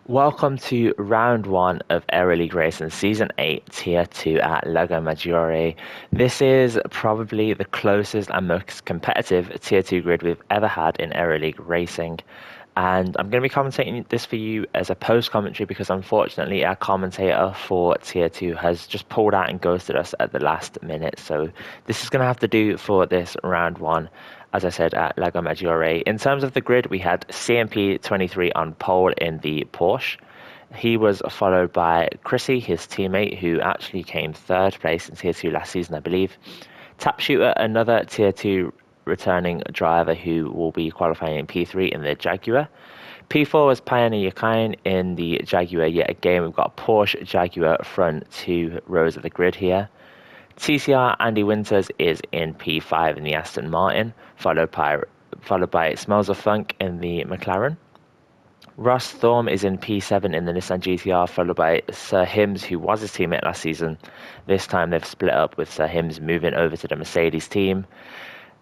Welcome to round one of Aero League Racing Season 8, Tier 2 at Lago Maggiore. This is probably the closest and most competitive Tier 2 grid we've ever had in Aero League Racing. And I'm going to be commentating this for you as a post commentary because unfortunately our commentator for Tier 2 has just pulled out and ghosted us at the last minute. So this is going to have to do for this round one, as I said, at Lago Maggiore. In terms of the grid, we had CMP23 on pole in the Porsche. He was followed by Chrissy, his teammate, who actually came third place in Tier 2 last season, I believe. Tap Shooter, another Tier 2 returning driver who will be qualifying in P3 in the Jaguar. P4 was Pioneer Kine in the Jaguar yet again. We've got Porsche Jaguar front two rows of the grid here. TCR Andy Winters is in P5 in the Aston Martin, followed by Smells of Funk in the McLaren. Ross Thorne is in P7 in the Nissan GTR, followed by Sir Hims, who was his teammate last season. This time they've split up with Sir Hims moving over to the Mercedes team.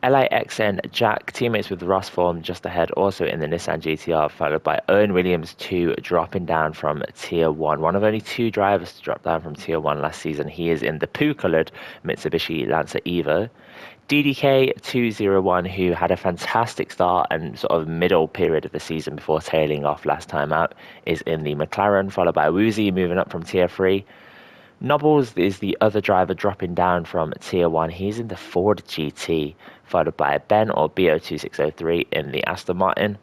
LIXN Jack, teammates with Ross Thorne just ahead, also in the Nissan GTR, followed by Owen Williams 2 dropping down from Tier 1. One of only two drivers to drop down from Tier 1 last season. He is in the poo-coloured Mitsubishi Lancer Evo. DDK201, who had a fantastic start and sort of middle period of the season before tailing off last time out, is in the McLaren, followed by Woozy moving up from Tier 3. Nobbles is the other driver dropping down from Tier 1. He's in the Ford GT, followed by Ben or BO2603 in the Aston Martin.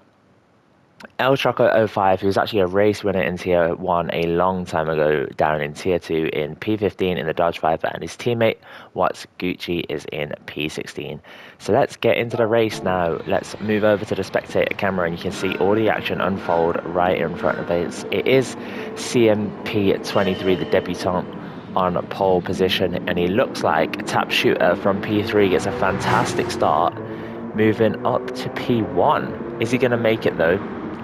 El Choco 05, who was actually a race winner in Tier 1 a long time ago, down in Tier 2 in P15 in the Dodge Viper, and his teammate Watts Gucci is in P16. So let's get into the race now. Let's move over to the spectator camera and you can see all the action unfold right in front of us. It is CMP23, the debutant, on pole position, and he looks like Tap Shooter from P3 gets a fantastic start, moving up to P1. Is he going to make it though?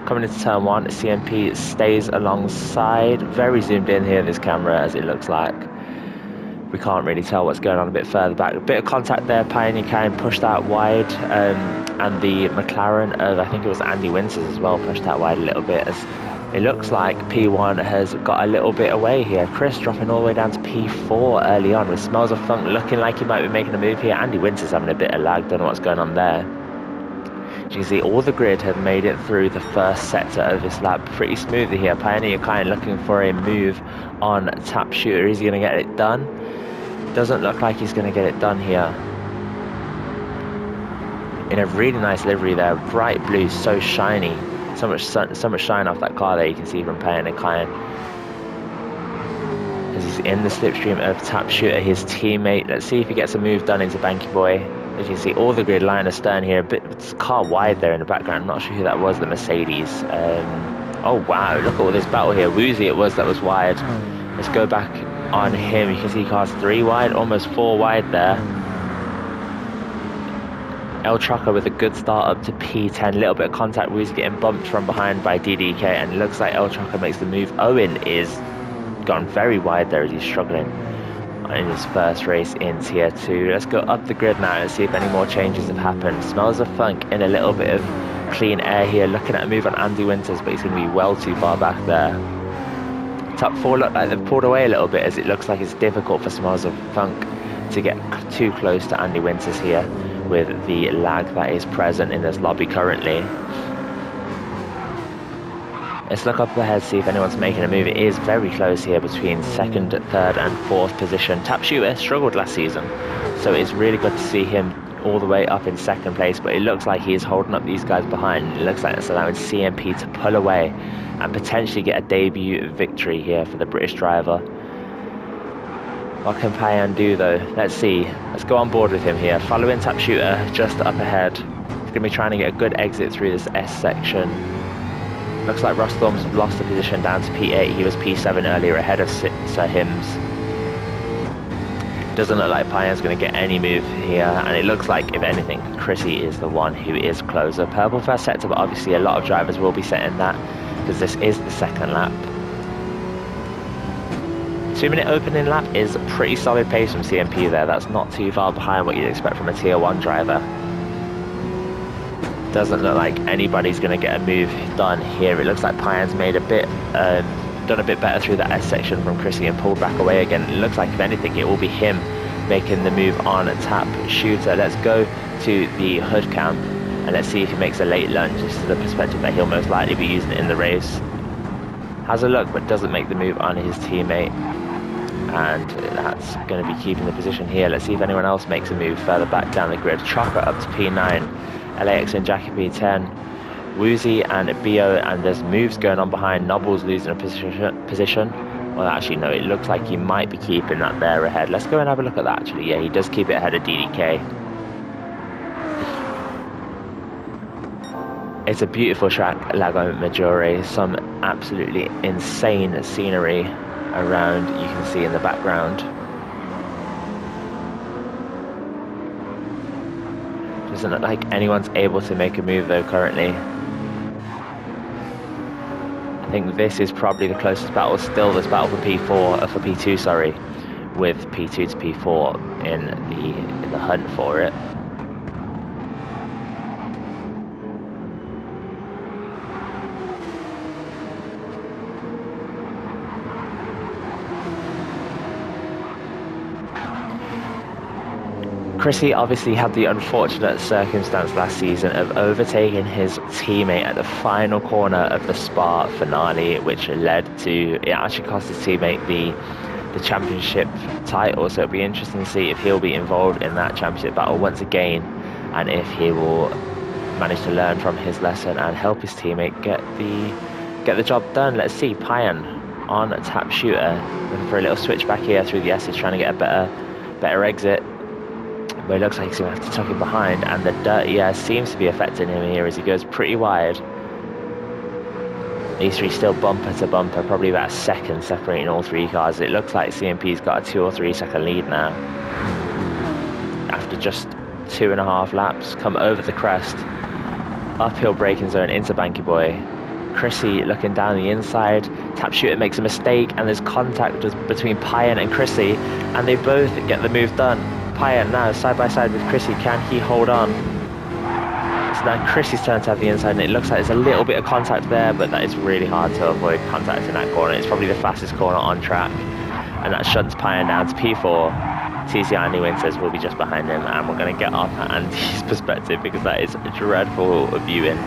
Coming into turn 1, CMP stays alongside. Very zoomed in here, this camera, as it looks like. We can't really tell what's going on a bit further back. A bit of contact there, Pioneer Kine pushed out wide, and the McLaren of, I think it was Andy Winters as well, pushed out wide a little bit, as it looks like P1 has got a little bit away here. Chris dropping all the way down to P4 early on, with Smells of Funk looking like he might be making a move here. Andy Winters having a bit of lag, don't know what's going on there. As you can see, all the grid have made it through the first sector of this lap pretty smoothly here. Pioneer Kine looking for a move on Tap Shooter. Is he going to get it done? Doesn't look like he's going to get it done here. In a really nice livery there, bright blue, so shiny. So much sun, so much shine off that car there, you can see from Pioneer Kine. As he's in the slipstream of Tap Shooter, his teammate. Let's see if he gets a move done into Banky Boy. As you can see, all the grid line astern here, a bit car wide there in the background. Not sure who that was, the Mercedes. Oh wow, look at all this battle here. Woozy it was that was wide. Let's go back on him. You can see cars 3 wide, almost 4 wide there. El Choco with a good start up to P10. Little bit of contact. Woozy getting bumped from behind by DDK, and it looks like El Choco makes the move. Owen is gone very wide there as he's struggling in his first race in Tier 2. Let's go up the grid now and see if any more changes have happened. Smells of Funk in a little bit of clean air here, looking at a move on Andy Winters, but he's going to be well too far back there. Top 4 look like they've pulled away a little bit, as it looks like it's difficult for Smells of Funk to get too close to Andy Winters here with the lag that is present in this lobby currently. Let's look up ahead, see if anyone's making a move. It is very close here between 2nd, 3rd and 4th position. Tap Shooter struggled last season, so it's really good to see him all the way up in 2nd place, but it looks like he is holding up these guys behind. It looks like it's allowing CMP to pull away and potentially get a debut victory here for the British driver. What can Payan do though? Let's see. Let's go on board with him here. Following Tap Shooter just up ahead. He's going to be trying to get a good exit through this S section. Looks like Ross Thorne's lost the position down to P8. He was P7 earlier ahead of Sir Hims. Doesn't look like Payan's going to get any move here, and it looks like, if anything, Chrissy is the one who is closer. Purple first sector, but obviously a lot of drivers will be setting that because this is the 2nd lap. 2-minute opening lap is a pretty solid pace from CMP there. That's not too far behind what you'd expect from a Tier 1 driver. Doesn't look like anybody's going to get a move done here. It looks like Payan's made a bit, done a bit better through that S section from Chrissy and pulled back away again. It looks like, if anything, it will be him making the move on tap shooter. Let's go to the hood cam and let's see if he makes a late lunge. This is the perspective that he'll most likely be using in the race. Has a look, but doesn't make the move on his teammate. And that's going to be keeping the position here. Let's see if anyone else makes a move further back down the grid. Chocker up to P9. LAX and Jackie P10, Woozy and Bio, and there's moves going on behind. Nobbles losing a position. Well, actually, no, it looks like he might be keeping that there ahead. Let's go and have a look at that, actually. Yeah, he does keep it ahead of DDK. It's a beautiful track, Lago Maggiore. Some absolutely insane scenery around, you can see in the background. Doesn't look like anyone's able to make a move though currently. I think this is probably the closest battle. Still this battle for P4, for P2, sorry, with P2 to P4 in the hunt for it. Chrissy obviously had the unfortunate circumstance last season of overtaking his teammate at the final corner of the Spa finale, which led to, it actually cost his teammate the championship title. So it'll be interesting to see if he'll be involved in that championship battle once again, and if he will manage to learn from his lesson and help his teammate get the job done. Let's see, Payan on tap shooter, looking for a little switch back here through the S's, trying to get a better exit. But it looks like he's going to have to tuck it behind, and the dirty air seems to be affecting him here as he goes pretty wide. These three still bumper to bumper, probably about a second separating all three cars. It looks like CMP's got a 2 or 3 second lead now. After just 2.5 laps, come over the crest, uphill braking zone into Banky Boy. Chrissy looking down the inside, tap shooter makes a mistake, and there's contact between Payan and Chrissy, and they both get the move done. Payan now side by side with Chrissy. Can he hold on? It's now Chrissy's turn to have the inside, and it looks like there's a little bit of contact there, but that is really hard to avoid contact in that corner. It's probably the fastest corner on track, and that shuts Payan down to P4. TC Andy Winters will be just behind him, and we're going to get off Andy's perspective because that is dreadful viewing.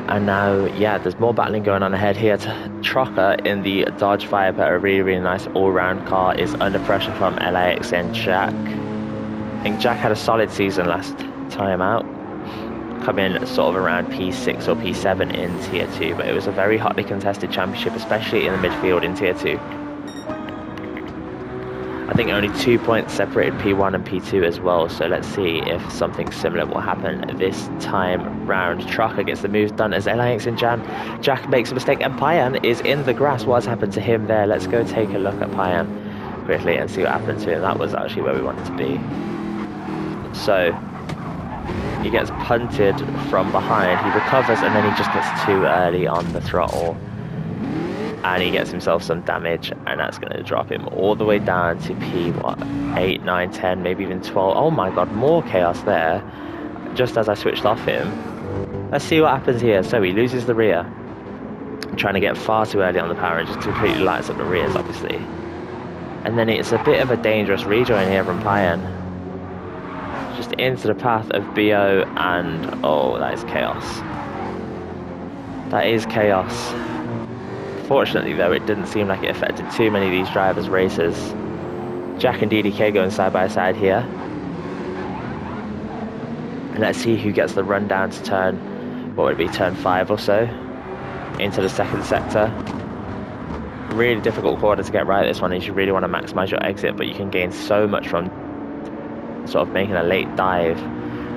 And now, yeah, there's more battling going on ahead here. Trocker in the Dodge Viper, a really, really nice all-round car, is under pressure from LAX and Jack. I think Jack had a solid season last time out, coming sort of around P6 or P7 in Tier 2, but it was a very hotly contested championship, especially in the midfield in Tier 2. I think only 2 points separated P1 and P2 as well, so let's see if something similar will happen this time round. Trocker gets the moves done as LAX and Jack makes a mistake, and Payan is in the grass. What's happened to him there? Let's go take a look at Payan quickly and see what happened to him. That was actually where we wanted to be. So he gets punted from behind, he recovers, and then he just gets too early on the throttle, and he gets himself some damage, and that's going to drop him all the way down to P, what, 8, 9, 10, maybe even 12. Oh my god, more chaos there, just as I switched off him. Let's see what happens here. So he loses the rear, trying to get far too early on the power, and just completely lights up the rears, obviously. And then it's a bit of a dangerous rejoin here from Payan, just into the path of BO, and oh, that is chaos. That is chaos. Fortunately though, it didn't seem like it affected too many of these drivers' races. Jack and DDK going side by side here. And let's see who gets the run down to turn, what would it be, turn 5 or so, into the second sector. Really difficult corner to get right this one, and you really want to maximise your exit, but you can gain so much from sort of making a late dive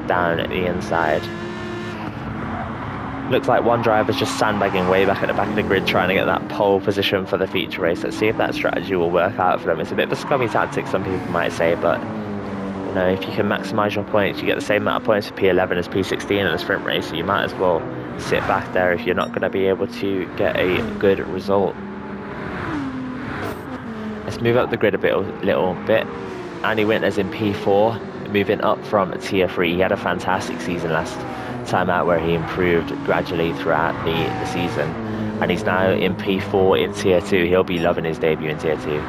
down at the inside. Looks like one driver's just sandbagging way back at the back of the grid, trying to get that pole position for the feature race. Let's see if that strategy will work out for them. It's a bit of a scummy tactic, some people might say, but you know, if you can maximise your points, you get the same amount of points for P11 as P16 in a sprint race, so you might as well sit back there if you're not going to be able to get a good result. Let's move up the grid a little bit. Andy Winters in P4, moving up from tier 3. He had a fantastic season last time out where he improved gradually throughout the season, and he's now in P4 in tier 2. He'll be loving his debut in tier 2.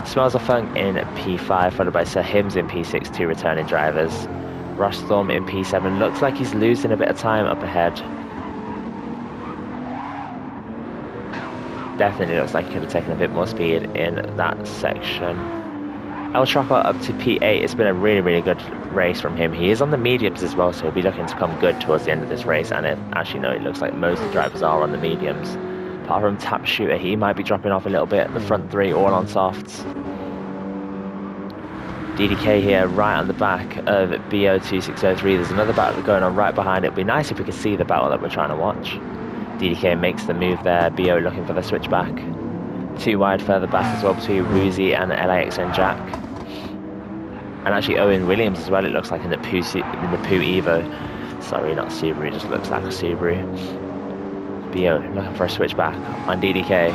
Smells of Funk in P5, followed by Sir Hims in P6, 2 returning drivers. Rustorm in P7, looks like he's losing a bit of time up ahead. Definitely looks like he could have taken a bit more speed in that section. El Chopper up to P8. It's been a really good race from him. He is on the mediums as well, so he'll be looking to come good towards the end of this race. And actually, no, it looks like most of the drivers are on the mediums. Apart from Tap Shooter, he might be dropping off a little bit. The front 3 all on softs. DDK here right on the back of BO2603. There's another battle going on right behind it. It'd be nice if we could see the battle that we're trying to watch. DDK makes the move there. BO looking for the switchback. 2 wide further back as well between Woozy and LAX and Jack. And actually Owen Williams as well, it looks like in the Poo Evo. Sorry, not Subaru, it just looks like a Subaru. BO looking for a switchback on DDK.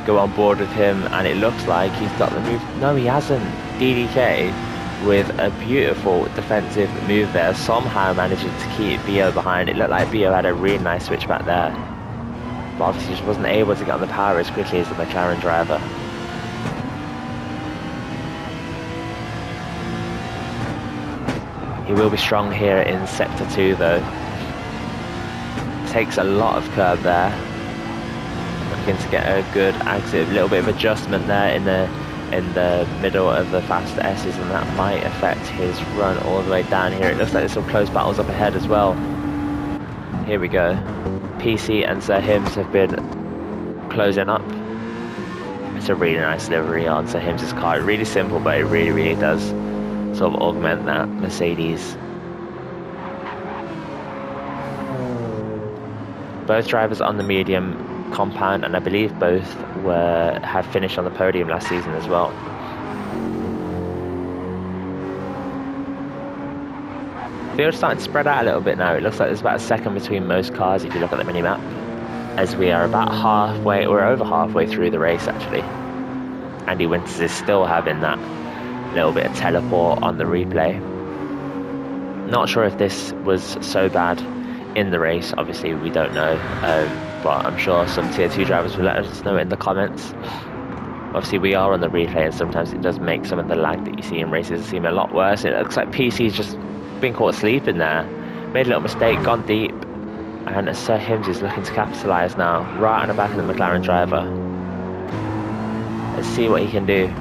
Go on board with him, and it looks like he's got the move. No, he hasn't. DDK with a beautiful defensive move there, somehow managing to keep BO behind. It looked like BO had a really nice switchback there, but obviously just wasn't able to get on the power as quickly as the McLaren driver. He will be strong here in Sector 2 though. Takes a lot of curb there. Looking to get a good exit, a little bit of adjustment there in the middle of the fast S's, and that might affect his run all the way down here. It looks like there's some close battles up ahead as well. Here we go. PC and Sir Hims have been closing up. It's a really nice livery on Sir Hims' car. Really simple, but it really does sort of augment that Mercedes. Both drivers on the medium compound, and I believe both have finished on the podium last season as well. Field's starting to spread out a little bit now. It looks like there's about a second between most cars if you look at the mini-map, as we are about halfway, we're over halfway through the race actually. Andy Winters is still having that little bit of teleport on the replay. Not sure if this was so bad in the race, obviously we don't know, but I'm sure some tier 2 drivers will let us know in the comments. Obviously we are on the replay, and sometimes it does make some of the lag that you see in races seem a lot worse. It looks like PC's just been caught sleeping there, made a little mistake, gone deep, and Sir Hims is looking to capitalise now, right on the back of the McLaren driver. Let's see what he can do.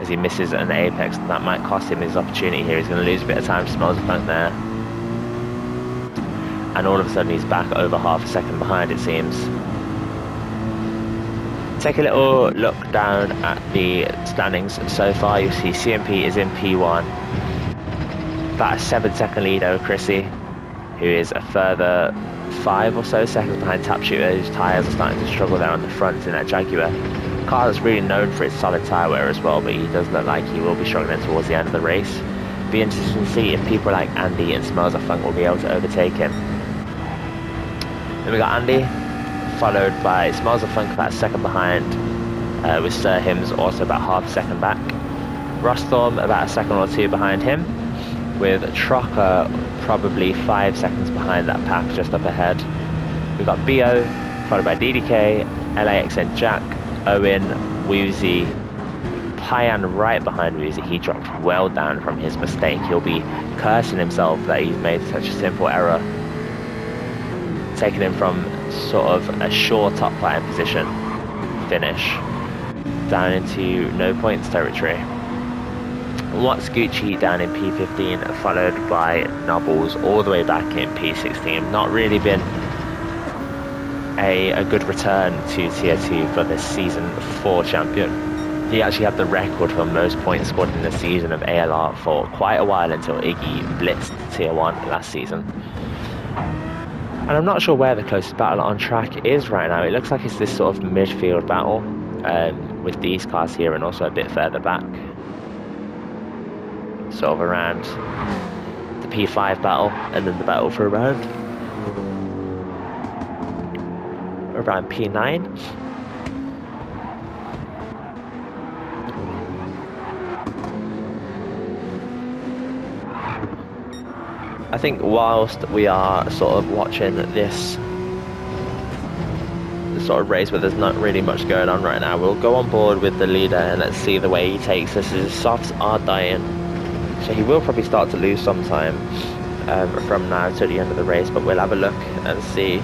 As he misses an apex, that might cost him his opportunity here. He's going to lose a bit of time. Smells of Funk there. And all of a sudden he's back over half a second behind, it seems. Take a little look down at the standings so far. You see CMP is in P1. About a 7-second lead over Chrissy, who is a further 5 or so seconds behind Tap Shooter, whose tyres are starting to struggle there on the front in that Jaguar. Car that's really known for its solid tyre wear as well, but he does look like he will be struggling towards the end of the race. Be interesting to see if people like Andy and Smells of Funk will be able to overtake him. Then we got Andy, followed by Smells of Funk about a second behind, with Sir Hims also about half a second back. Rustorm about a second or 2 behind him, with Trocker probably 5 seconds behind that pack just up ahead. We've got BO, followed by DDK, LAX and Jack, Owen, Woozy, Payan right behind Woozy. He dropped well down from his mistake. He'll be cursing himself that he's made such a simple error, taking him from sort of a sure top 5 position finish down into no points territory. What's Gucci down in P15, followed by Nobbles all the way back in P16. Not really been a good return to tier 2 for this season 4 champion. He actually had the record for most points scored in the season of ALR for quite a while, until Iggy blitzed tier 1 last season. And I'm not sure where the closest battle on track is right now. It looks like it's this sort of midfield battle with these cars here, and also a bit further back, sort of around the P5 battle, and then the battle for around P9. I think whilst we are sort of watching this sort of race where there's not really much going on right now, we'll go on board with the leader and let's see the way he takes us. His softs are dying, so he will probably start to lose some time from now to the end of the race, but we'll have a look and see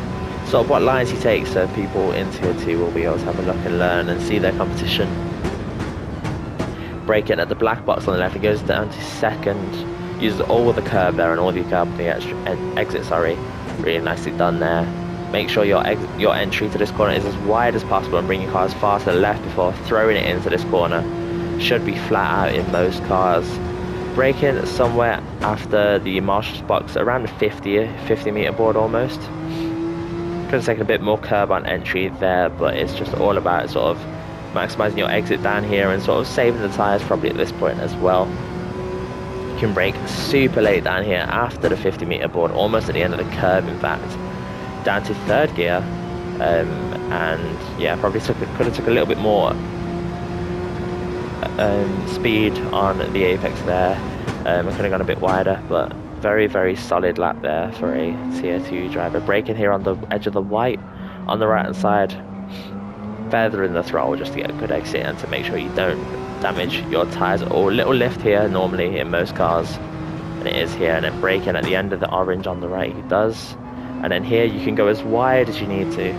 sort of what lines he takes, so people in tier 2 will be able to have a look and learn and see their competition. Braking at the black box on the left, he goes down to second, uses all the curb there and all the curb on the exit, sorry. Really nicely done there. Make sure your entry to this corner is as wide as possible and bring your car as far to the left before throwing it into this corner. Should be flat out in most cars. Braking somewhere after the marshal's box, around the 50 meter board almost. Could have taken a bit more curb on entry there, but it's just all about sort of maximizing your exit down here and sort of saving the tires probably at this point as well. You can brake super late down here after the 50 meter board, almost at the end of the curve in fact. Down to third gear, and yeah, probably could have took a little bit more speed on the apex there. I could have gone a bit wider, but very, very solid lap there for a tier 2 driver. Braking here on the edge of the white on the right hand side, feathering the throttle just to get a good exit and to make sure you don't damage your tires. Or little lift here normally in most cars, and it is here. And then braking at the end of the orange on the right, he does. And then here you can go as wide as you need to.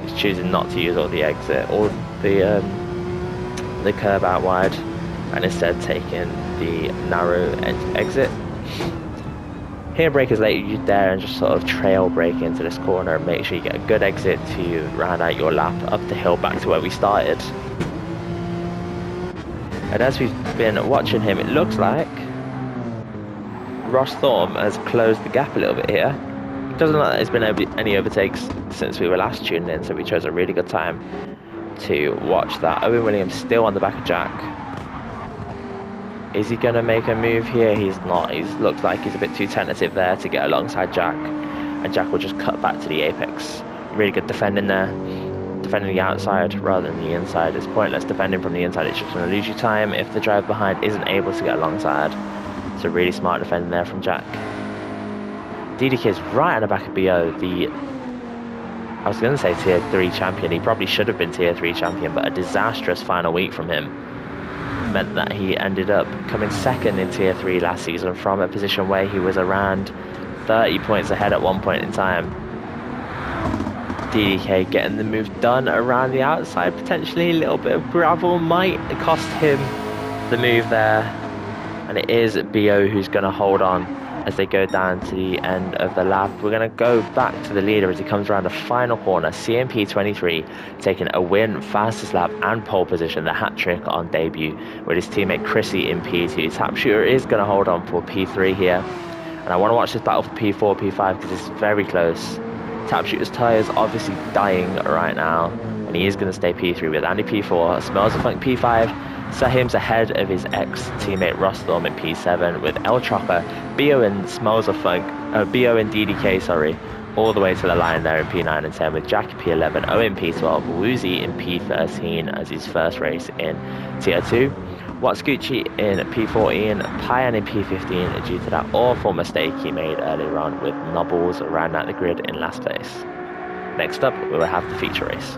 He's choosing not to use all the exit or the curb out wide, and instead taking the narrow exit. Here brake as late as you dare and just sort of trail brake into this corner and make sure you get a good exit to round out your lap up the hill back to where we started. And as we've been watching him, it looks like Ross Thorne has closed the gap a little bit here. Doesn't look like there's been any overtakes since we were last tuned in, so we chose a really good time to watch that. Owen Williams still on the back of Jack. Is he going to make a move here? He's not. He looks like he's a bit too tentative there to get alongside Jack, and Jack will just cut back to the apex. Really good defending there. Defending the outside rather than the inside is pointless. Defending from the inside, it's just going to lose you time if the driver behind isn't able to get alongside. So really smart defending there from Jack. DDK is right at the back of BO, I was going to say tier 3 champion. He probably should have been tier 3 champion, but a disastrous final week from him meant that he ended up coming second in tier 3 last season from a position where he was around 30 points ahead at one point in time. DDK getting the move done around the outside, potentially a little bit of gravel might cost him the move there, and it is BO who's going to hold on as they go down to the end of the lap. We're going to go back to the leader as he comes around the final corner. CMP23 taking a win, fastest lap and pole position, the hat trick on debut with his teammate Chrissy in P2. Tap Shooter is going to hold on for P3 here, and I want to watch this battle for P4, P5 because it's very close. Tap Shooter's tyres obviously dying right now, and he is going to stay P3 with Andy P4, Smells of Funk P5. Sahim's ahead of his ex-teammate Ross Thorne in P7 with El Chopper, BO and Smells of Funk, BO and DDK, sorry, all the way to the line there in P9 and 10 with Jack in P11, Owen P12, Woozy in P13 as his first race in Tier 2. What's Gucci in P14, Payan in P15 due to that awful mistake he made earlier on with Nobbles around out the grid in last place. Next up, we will have the feature race.